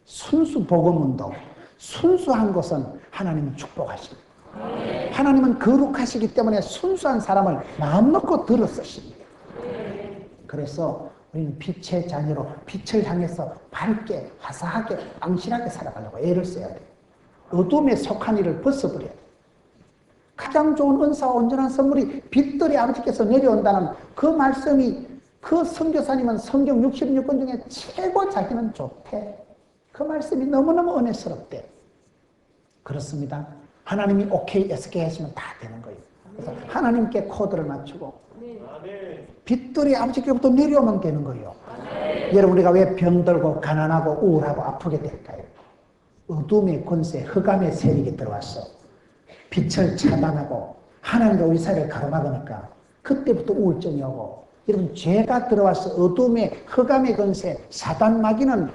순수 복음운동, 순수한 것은 하나님이 축복하십니다. 하나님은 거룩하시기 때문에 순수한 사람을 마음 놓고 들어 쓰십니다. 그래서 우리는 빛의 자녀로 빛을 향해서 밝게 화사하게 ang실하게 살아가려고 애를 써야 돼요. 어둠에 속한 일을 벗어버려야 돼요. 가장 좋은 은사와 온전한 선물이 빛들의 아버지께서 내려온다는 그 말씀이 그 선교사님은 성경 66권 중에 최고 자기는 좋대. 그 말씀이 너무너무 은혜스럽대. 그렇습니다. 하나님이 오케이, SK 하시면 다 되는 거예요. 그래서 하나님께 코드를 맞추고 빛들이 아버지께로부터 내려오면 되는 거예요. 여러분, 우리가 왜 병들고 가난하고 우울하고 아프게 될까요? 어둠의 권세, 흑암의 세력이 들어왔어. 빛을 차단하고 하나님과 우리 사이를 가로막으니까 그때부터 우울증이 오고, 여러분, 죄가 들어와서 어둠의 흑암의 권세, 사단 마귀는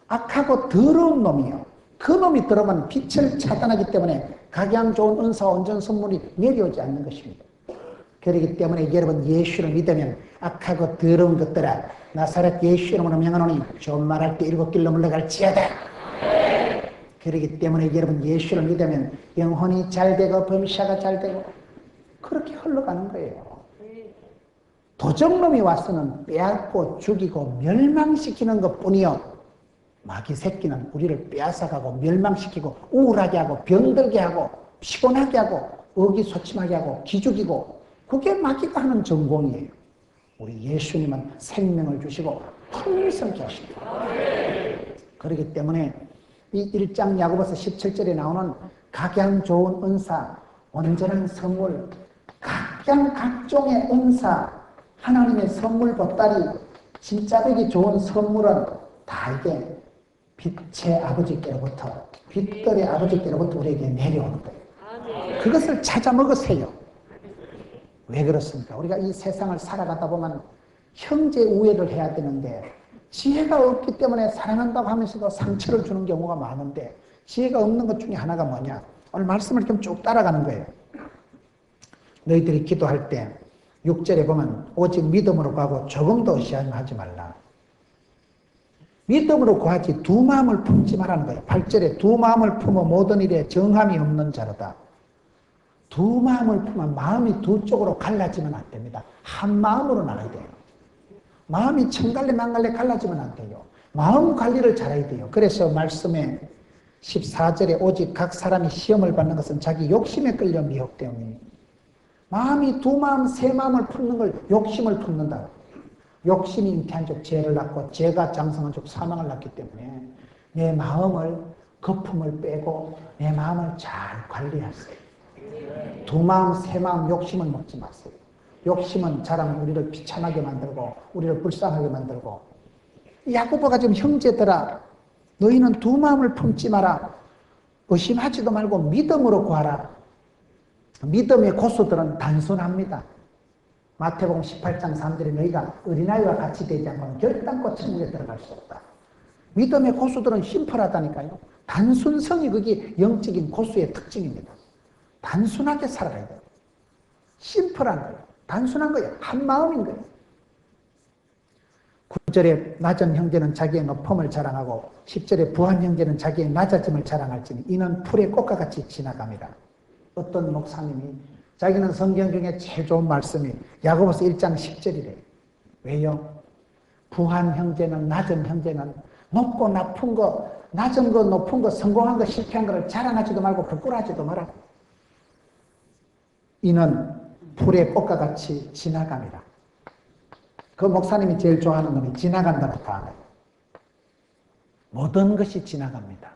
악하고 더러운 놈이에요. 그 놈이 들어오면 빛을 차단하기 때문에 각양 좋은 은사와 온전 선물이 내려오지 않는 것입니다. 그렇기 때문에 여러분, 예수를 믿으면 악하고 더러운 것들아, 나사렛 예수 이름으로 명하노니 좋은 말할 때 일곱 길로 물러갈지어다. 그렇기 때문에 여러분, 예수를 믿으면 영혼이 잘 되고 범사가 잘 되고 그렇게 흘러가는 거예요. 도적놈이 와서는 빼앗고 죽이고 멸망시키는 것뿐이요, 마귀 새끼는 우리를 빼앗아가고 멸망시키고 우울하게 하고 병들게 하고 피곤하게 하고 의기소침하게 하고 기죽이고, 그게 마귀가 하는 전공이에요. 우리 예수님은 생명을 주시고 풍성케 하십니다. 그렇기 때문에 이 1장 야고보서 17절에 나오는 각양 좋은 은사, 온전한 선물, 각양 각종의 은사, 하나님의 선물 보따리, 진짜 되기 좋은 선물은 다 이게 빛의 아버지께로부터, 빛들의 아버지께로부터 우리에게 내려오는 거예요. 그것을 찾아 먹으세요. 왜 그렇습니까? 우리가 이 세상을 살아가다 보면 형제 우애를 해야 되는데 지혜가 없기 때문에 사랑한다고 하면서도 상처를 주는 경우가 많은데, 지혜가 없는 것 중에 하나가 뭐냐? 오늘 말씀을 좀 쭉 따라가는 거예요. 너희들이 기도할 때 6절에 보면 오직 믿음으로 구하고 조금도 의심하지 말라. 믿음으로 구하지 두 마음을 품지 말라는 거예요. 8절에 두 마음을 품어 모든 일에 정함이 없는 자로다. 두 마음을 품으면 마음이 두 쪽으로 갈라지면 안 됩니다. 한 마음으로 나가야 돼요. 마음이 천갈래 만갈래 갈라지면 안 돼요. 마음 관리를 잘해야 돼요. 그래서 말씀에 14절에 오직 각 사람이 시험을 받는 것은 자기 욕심에 끌려 미혹되오니, 마음이 두 마음 세 마음을 품는 걸 욕심을 품는다. 욕심이 잉태한 쪽 죄를 낳고 죄가 장성한 쪽 사망을 낳기 때문에 내 마음을, 거품을 빼고 내 마음을 잘 관리하세요. 두 마음 세 마음 욕심을 먹지 마세요. 욕심은 자랑 우리를 비참하게 만들고 우리를 불쌍하게 만들고, 야고보가 지금 형제들아 너희는 두 마음을 품지 마라. 의심하지도 말고 믿음으로 구하라. 믿음의 고수들은 단순합니다. 마태복음 18장 3절에 너희가 어린아이와 같이 되지 않고는 결단코 천국에 들어갈 수 없다. 믿음의 고수들은 심플하다니까요. 단순성이 그게 영적인 고수의 특징입니다. 단순하게 살아가야 돼요. 심플한 거예요. 단순한 거예요. 한 마음인 거예요. 9절에 낮은 형제는 자기의 높음을 자랑하고 10절에 부한 형제는 자기의 낮아짐을 자랑할지니 이는 풀의 꽃과 같이 지나갑니다. 어떤 목사님이 자기는 성경 중에 제일 좋은 말씀이 야고보서 1장 10절이래요. 왜요? 부한 형제는, 낮은 형제는 높고 나쁜 거, 낮은 거, 높은 거, 성공한 거, 실패한 거를 자랑하지도 말고 부끄러워하지도 마라. 이는 풀의 꽃과 같이 지나갑니다. 그 목사님이 제일 좋아하는 놈이 지나간다는 단어예요. 모든 것이 지나갑니다.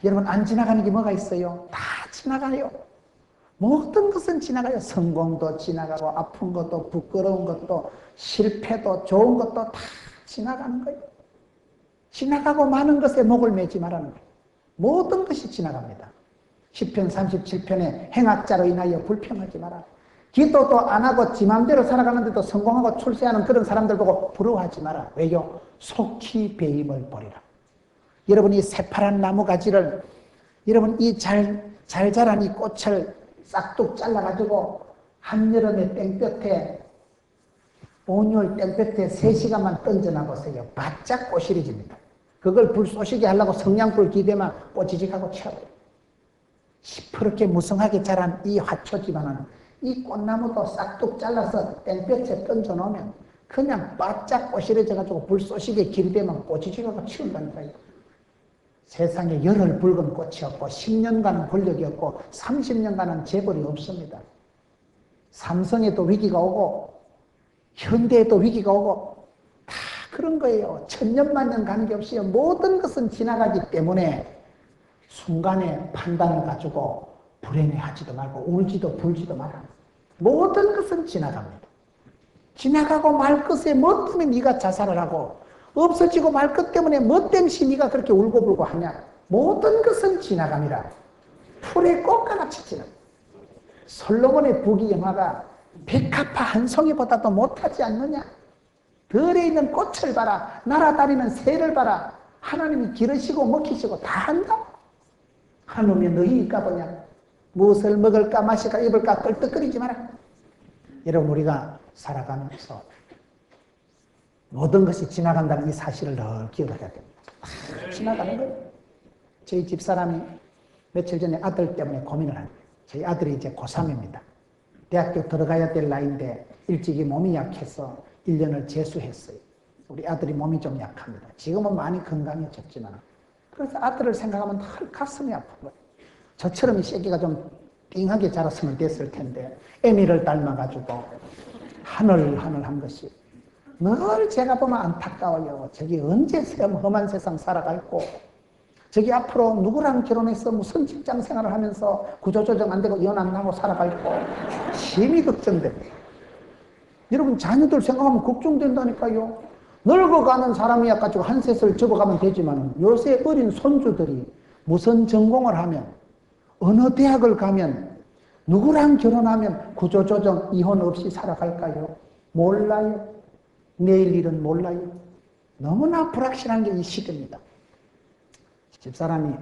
여러분, 안 지나가는 게 뭐가 있어요? 다 지나가요. 모든 것은 지나가요. 성공도 지나가고 아픈 것도 부끄러운 것도 실패도 좋은 것도 다 지나가는 거예요. 지나가고 많은 것에 목을 매지 말라는 거예요. 모든 것이 지나갑니다. 시편 37편에 행악자로 인하여 불평하지 마라. 기도도 안 하고 지 맘대로 살아가는데도 성공하고 출세하는 그런 사람들 보고 부러워하지 마라. 왜요? 속히 배임을 버리라. 여러분, 이 새파란 나무가지를, 여러분 이 잘 자란 이 꽃을 싹둑 잘라가지고 한여름에 땡볕에, 온열 땡볕에 3시간만 던져놔 보세요. 바짝 꽃이 집니다. 그걸 불 쏘시게 하려고 성냥불 기대면 뽀지직하고 쳐요. 시퍼렇게 무성하게 자란 이 화초지만은 이 꽃나무도 싹둑 잘라서 땡볕에 던져놓으면 그냥 바짝 꼬시러져가지고 불 쏘시게 길대면 뽀지직하고 치운다니까요. 세상에 열흘 붉은 꽃이 없고 10년간은 권력이 없고 30년간은 재벌이 없습니다. 삼성에도 위기가 오고 현대에도 위기가 오고 다 그런 거예요. 천년만년 관계없이 모든 것은 지나가기 때문에 순간에 판단을 가지고 불행해하지도 말고 울지도 불지도 마라. 모든 것은 지나갑니다. 지나가고 말 것에 뭐 때문에 네가 자살을 하고 없어지고 말 것 때문에 뭐 때문에 네가 그렇게 울고불고 하냐. 모든 것은 지나갑니다. 풀의 꽃과같이 지나갑니다. 솔로몬의 부귀영화가 백합화 한 송이보다도 못하지 않느냐. 들에 있는 꽃을 봐라. 날아다니는 새를 봐라. 하나님이 기르시고 먹히시고 다 한다. 하물며 너희 있까보냐. 무엇을 먹을까 마실까 입을까 끌떡거리지 마라. 여러분, 우리가 살아가면서 모든 것이 지나간다는 이 사실을 늘 기억해야 됩니다. 지나가는 거예요. 저희 집사람이 며칠 전에 아들 때문에 고민을 합니다. 저희 아들이 이제 고3입니다. 대학교 들어가야 될 나이인데 일찍이 몸이 약해서 1년을 재수했어요. 우리 아들이 몸이 좀 약합니다. 지금은 많이 건강해졌지만. 그래서 아들을 생각하면 늘 가슴이 아픈 거예요. 저처럼 이 새끼가 좀 띵하게 자랐으면 됐을 텐데 애미를 닮아가지고 하늘하늘한 것이 늘 제가 보면 안타까워요. 저기 언제 험한 세상 살아갈고, 저기 앞으로 누구랑 결혼해서 무슨 직장 생활을 하면서 구조조정 안 되고 이혼 안 하고 살아갈고 심히 걱정됩니다. 여러분, 자녀들 생각하면 걱정된다니까요. 늙어가는 사람이야 가지고 한 셋을 접어가면 되지만 요새 어린 손주들이 무슨 전공을 하면, 어느 대학을 가면, 누구랑 결혼하면 구조조정 이혼 없이 살아갈까요? 몰라요. 내일 일은 몰라요. 너무나 불확실한 게 이 시대입니다. 집사람이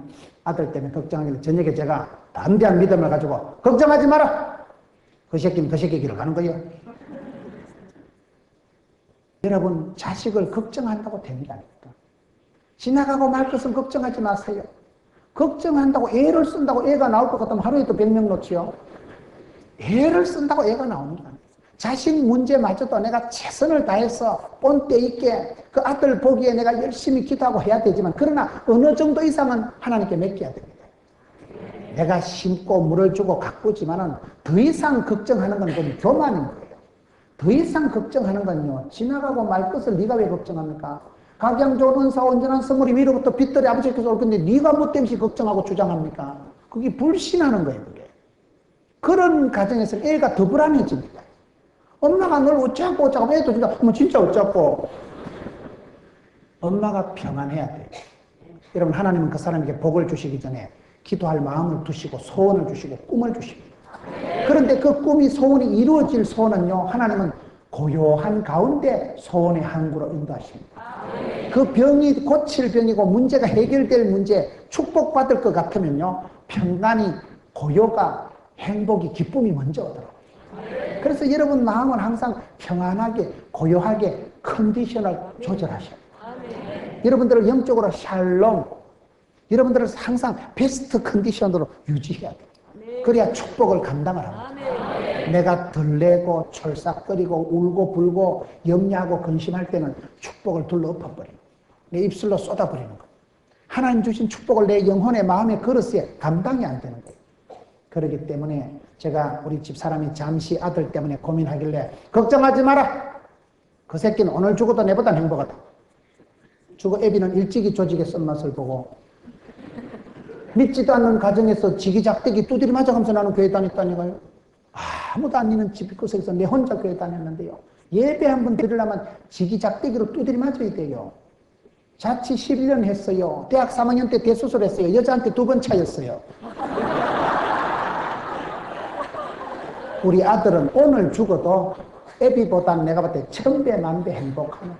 아들 때문에 걱정하길래 저녁에 제가 담대한 믿음을 가지고 걱정하지 마라. 그 새끼는 그 새끼 길을 가는 거예요. 여러분, 자식을 걱정한다고 됩니다. 지나가고 말 것은 걱정하지 마세요. 걱정한다고 애를 쓴다고 애가 나올 것 같으면 하루에도 100명 놓지요. 애를 쓴다고 애가 나옵니다. 자식 문제마저도 내가 최선을 다해서 본때 있게 그 아들 보기에 내가 열심히 기도하고 해야 되지만, 그러나 어느 정도 이상은 하나님께 맡겨야 됩니다. 내가 심고 물을 주고 가꾸지만은 더 이상 걱정하는 건 좀 교만인 거예요. 더 이상 걱정하는 건요, 지나가고 말 것을 네가 왜 걱정합니까? 각양 좋은 은사 온전한 선물이 위로부터 빚들이 아버지께서 올 건데 네가 뭐 때문에 걱정하고 주장합니까? 그게 불신하는 거예요. 그게. 그런 가정에서 애가 더 불안해집니다. 엄마가 널 어쩌고 애도 진짜 어쩌고. 엄마가 평안해야 돼요. 여러분, 하나님은 그 사람에게 복을 주시기 전에 기도할 마음을 두시고 소원을 주시고 꿈을 주십니다. 그런데 그 꿈이 소원이 이루어질 소원은요, 하나님은 고요한 가운데 소원의 항구로 인도하십니다. 그 병이 고칠 병이고 문제가 해결될 문제, 축복받을 것 같으면요, 평안이, 고요가, 행복이, 기쁨이 먼저 오더라고요. 그래서 여러분 마음은 항상 평안하게, 고요하게 컨디션을 조절하셔야 돼요. 여러분들을 영적으로 샬롬, 여러분들을 항상 베스트 컨디션으로 유지해야 돼요. 그래야 축복을 감당을 합니다. 내가 들레고 철삭거리고 울고 불고 염려하고 근심할 때는 축복을 둘러 엎어버리고 내 입술로 쏟아버리는 거예요. 하나님 주신 축복을 내 영혼의 마음의 그릇에 감당이 안 되는 거예요. 그렇기 때문에 제가 우리 집사람이 잠시 아들 때문에 고민하길래 걱정하지 마라. 그 새끼는 오늘 죽어도 내보다 행복하다. 죽어 애비는 일찍이 조직의 쓴맛을 보고 믿지도 않는 가정에서 지기작대기 두드리 맞아가면서 나는 교회 다녔다니까요. 아무도 안 있는 집구석에서 내 혼자 교회 다녔는데요. 예배 한 번 드리려면 지기작대기로 두드리 맞아야 돼요. 자취 11년 했어요. 대학 3학년 때 대수술했어요. 여자한테 2번 차였어요. 우리 아들은 오늘 죽어도 애비보단 내가 볼 때 1000배 만배 행복하네.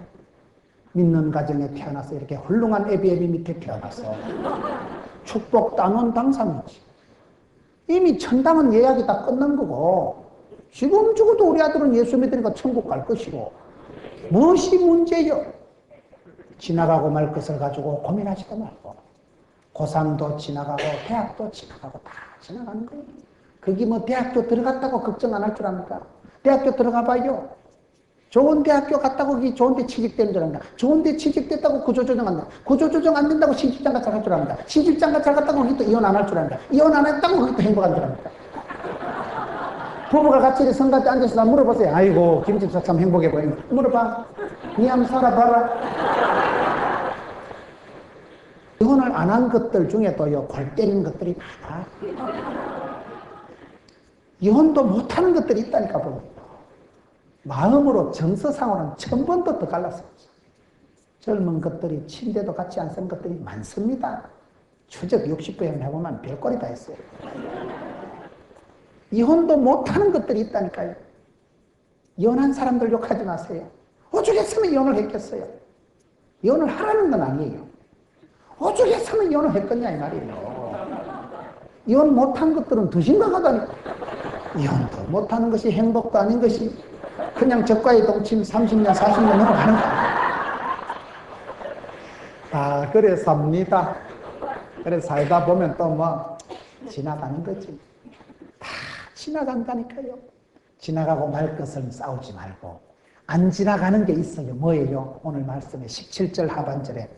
믿는 가정에 태어나서 이렇게 훌륭한 애비 밑에 태어나서 축복 따놓은 당사이지. 이미 천당은 예약이 다 끝난 거고 지금 죽어도 우리 아들은 예수 믿으니까 천국 갈 것이고 무엇이 문제요? 지나가고 말 것을 가지고 고민하지도 말고 고3도 지나가고 대학도 지나가고 다 지나가는 거예요. 그게 뭐 대학교 들어갔다고 걱정 안 할 줄 압니까? 대학교 들어가 봐요. 좋은 대학교 갔다고 거기 좋은 데 취직되는 줄 압니다. 좋은 데 취직됐다고 구조조정 안 된다. 구조조정 안 된다고 시집장가 잘 갈 줄 압니다. 시집장가 잘 갔다고 거기 또 이혼 안 할 줄 압니다. 이혼 안 했다고 거기 또 행복한 줄 압니다. 부부가 같이 성같이 앉아서 물어보세요. 아이고 김집사 참 행복해 보이네. 물어봐. 니 한번 살아봐라. 이혼을 안 한 것들 중에도요 골 때리는 것들이 많아. 이혼도 못하는 것들이 있다니까. 보면 마음으로 정서상으로는 1000번도 더 갈랐어요. 젊은 것들이 침대도 같이 안 쓴 것들이 많습니다. 추적 60번 해보면 별꼴이 다 있어요. 이혼도 못하는 것들이 있다니까요. 이혼한 사람들 욕하지 마세요. 오죽했으면 이혼을 했겠어요. 이혼을 하라는 건 아니에요. 오죽했으면 이혼을 했겠냐 이 말이에요. 이혼 못한 것들은 더 심각하다니까. 이혼도 못하는 것이 행복도 아닌 것이 그냥 적과의 동침 30년 40년 넘어가는 거야. 아 그래 삽니다. 그래 살다 보면 또 뭐 지나가는 거지. 다 지나간다니까요. 지나가고 말 것은 싸우지 말고 안 지나가는 게 있어요. 뭐예요? 오늘 말씀에 17절 하반절에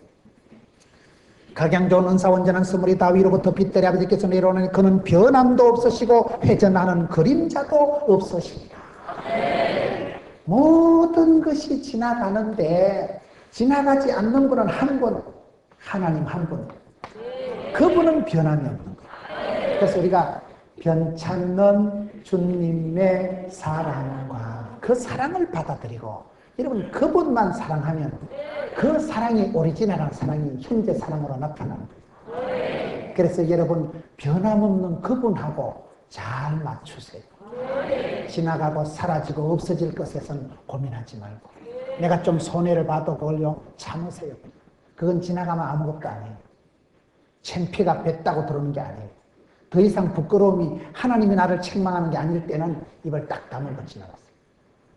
각양 좋은 은사 온전한 스물이 다위로부터 빛들이 아버지께서 내려오니 그는 변함도 없으시고 회전하는 그림자도 없으시니라. 모든 것이 지나가는데 지나가지 않는 분은 한 분, 하나님 한 분. 그분은 변함이 없는 거예요. 그래서 우리가 변찮는 주님의 사랑과 그 사랑을 받아들이고 여러분 그분만 사랑하면 그 사랑이 오리지널한 사랑이 현재 사랑으로 나타나는 거예요. 그래서 여러분 변함없는 그분하고 잘 맞추세요. 지나가고 사라지고 없어질 것에선 고민하지 말고 내가 좀 손해를 봐도 그걸요 참으세요. 그건 지나가면 아무것도 아니에요. 창피가 뱉다고 들어오는 게 아니에요. 더 이상 부끄러움이 하나님이 나를 책망하는 게 아닐 때는 입을 딱 다물고 지나갔어요.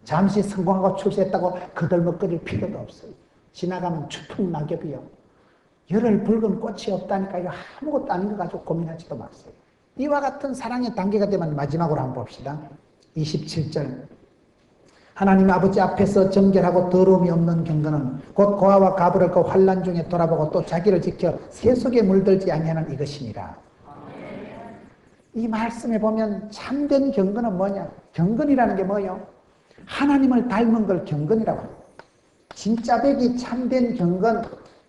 잠시 성공하고 출세했다고 그들먹거릴 필요도 없어요. 지나가면 추풍 낙엽이요. 열흘 붉은 꽃이 없다니까요. 아무것도 아닌 거 가지고 고민하지도 마세요. 이와 같은 사랑의 단계가 되면 마지막으로 한번 봅시다. 27절 하나님 아버지 앞에서 정결하고 더러움이 없는 경건은 곧 고아와 가부를 그 환난 중에 돌아보고 또 자기를 지켜 새 속에 물들지 아니하는 이것이니라. 이 말씀에 보면 참된 경건은 뭐냐? 경건이라는 게 뭐예요? 하나님을 닮은 걸 경건이라고 합니다. 진짜 백이 참된 경건,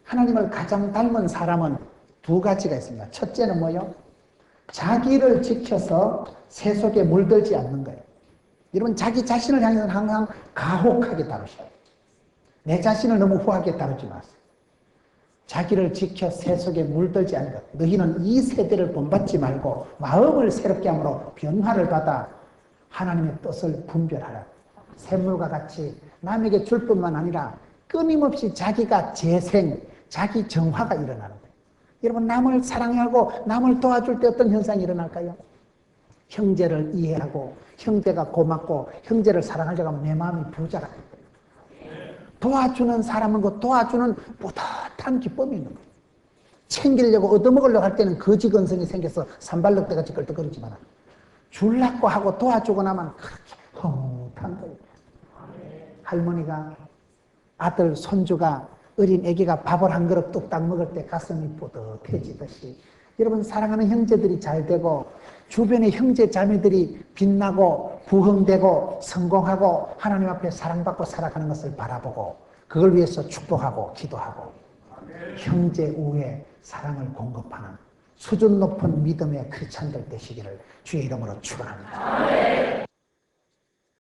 하나님을 가장 닮은 사람은 두 가지가 있습니다. 첫째는 뭐예요? 자기를 지켜서 새 속에 물들지 않는 거예요. 여러분 자기 자신을 향해서는 항상 가혹하게 다루셔야 돼요. 내 자신을 너무 후하게 다루지 마세요. 자기를 지켜 새 속에 물들지 않는 것. 너희는 이 세대를 본받지 말고 마음을 새롭게 함으로 변화를 받아 하나님의 뜻을 분별하라. 샘물과 같이 남에게 줄 뿐만 아니라 끊임없이 자기가 재생, 자기 정화가 일어나는 거예요. 여러분 남을 사랑하고 남을 도와줄 때 어떤 현상이 일어날까요? 형제를 이해하고 형제가 고맙고 형제를 사랑하려고 하면 내 마음이 부자가 됩니다. 도와주는 사람은 그 도와주는 뿌듯한 기쁨이 있는 거예요. 챙기려고 얻어먹으려고 할 때는 거지건성이 생겨서 산발럭대같이 끌떡거리지 마라. 줄라고 하고 도와주고 나면 그렇게 흐뭇한 거예요. 할머니가 아들 손주가 어린 애기가 밥을 한 그릇 뚝딱 먹을 때 가슴이 뿌듯해지듯이 여러분 사랑하는 형제들이 잘 되고 주변의 형제 자매들이 빛나고 부흥되고 성공하고 하나님 앞에 사랑받고 살아가는 것을 바라보고 그걸 위해서 축복하고 기도하고 형제 우에 사랑을 공급하는 수준 높은 믿음의 크리스찬들 되시기를 주의 이름으로 축원합니다.